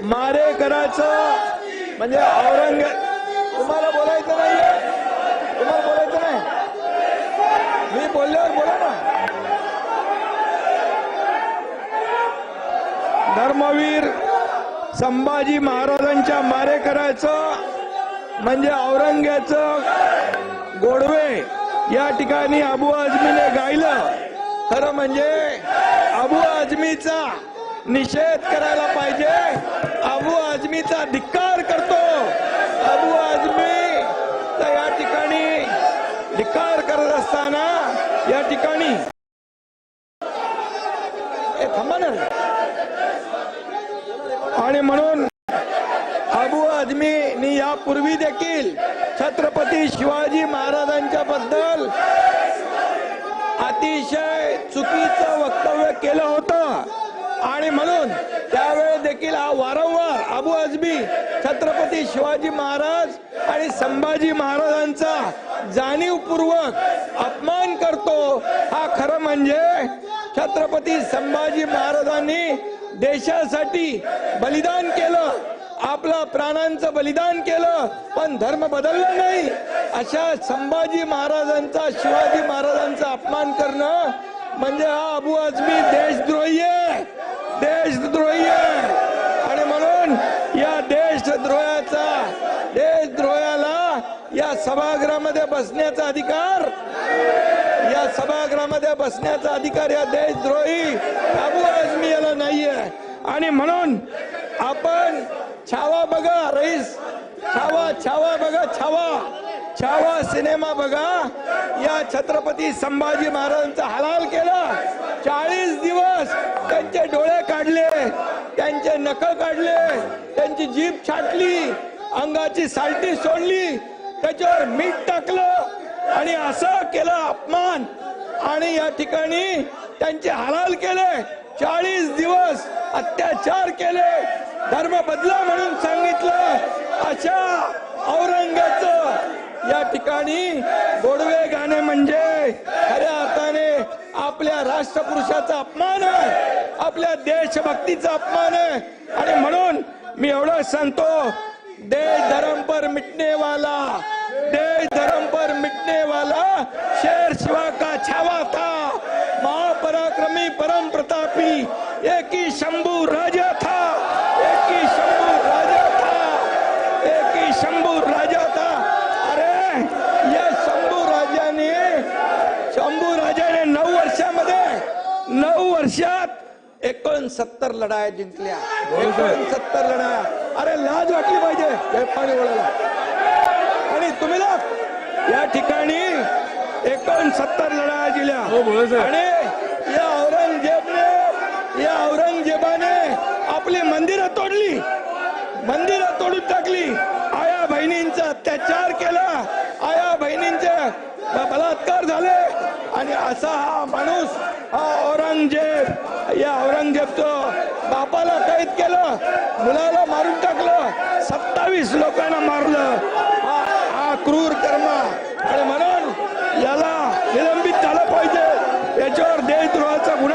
मारेकराचं म्हणजे औरंगजेब. तुम्हाला बोलायचं नाहीये, तुम्हाला बोलायचं नाही, मी बोलल्यावर बोला ना. धर्मवीर संभाजी महाराजांच्या मारेकराचं म्हणजे औरंगजेबाचं गोडवे या ठिकाणी अबू आझमीने गायलं. खरं म्हणजे अबू आझमीचा निषेध करायला पाहिजे. अबू आझमीचा धिक्कार करतो. अबू आझमी तर या ठिकाणी धिक्कार करत असताना या ठिकाणी थांबा ना. आणि म्हणून अबू आझमीनी यापूर्वी देखील छत्रपती शिवाजी महाराजांच्या बद्दल अतिशय चुकीचं वक्तव्य केलं होतं. आणि म्हणून त्यावेळेस देखील हा वारंवार अबू आझमी छत्रपती शिवाजी महाराज आणि संभाजी महाराजांचा जाणीवपूर्वक अपमान करतो. हा खरं म्हणजे छत्रपती संभाजी महाराजांनी देशासाठी बलिदान केलं, आपला प्राणांचं बलिदान केलं, पण धर्म बदलला नाही. अशा संभाजी महाराजांचा शिवाजी महाराजांचा अपमान करणं म्हणजे हा अबू आझमी देशद्रोही आहे, देशद्रोही आहे. आणि म्हणून या देशद्रोहाला या सभागृहामध्ये बसण्याचा अधिकार, या सभागृहामध्ये बसण्याचा अधिकार या देशद्रोही अबू आझमी याला नाहीये. आणि म्हणून आपण छावा बघा रईस, छावा बघा, छावा सिनेमा बघा. या छत्रपती संभाजी महाराजांचा हलाल केला. 40 दिवस त्यांचे डोळे काढले, त्यांचे नख काढले, त्यांची जीभ छाटली, अंगाची सालटी सोडली, त्याच्यावर मीठ टाकलं आणि असं केलं अपमान. आणि या ठिकाणी त्यांचे हलाल केले. 40 दिवस अत्याचार केले, धर्म बदला म्हणून सांगितलं. अशा औरंगजेबाचं या ठिकाणी गोडवे गाणे म्हणजे खऱ्या अर्थाने आपल्या राष्ट्रपुरुषाचा अपमान आहे, आपल्या देशभक्तीचा अपमान आहे. आणि म्हणून मी एवढं सांगतो, देश धर्म पर मिटने वाला, देश धर्म पर मिटने वाला शेर शिवा का छावा था, महापराक्रमी परम प्रतापी एक ही शंभू राजा था, एक ही शंभू राजा था, एक ही शंभू राजा था. अरे या शंभू राजाने 9 वर्षात 69 लढाया जिंकल्या, 69 लढाया. अरे लाज वाटली पाहिजे पाणी वळायला. आणि तुम्ही या ठिकाणी 69 लढाया जिंकल्या. आणि या औरंगजेबाने आपली मंदिरं तोडली, मंदिरं तोडून टाकली, आया बहिणींचा अत्याचार केला, आया बहिणींचे बलात्कार झाले. आणि असा हा माणूस, हा औरंगजेब, या औरंगजेबचं बापाला कैद केलं, मुलाला मारून टाकलं, 27 लोकांना मारलं. हा क्रूर कर्म. आणि म्हणून याला निलंबित झालं पाहिजे, याच्यावर देशद्रोहाचा गुन्हा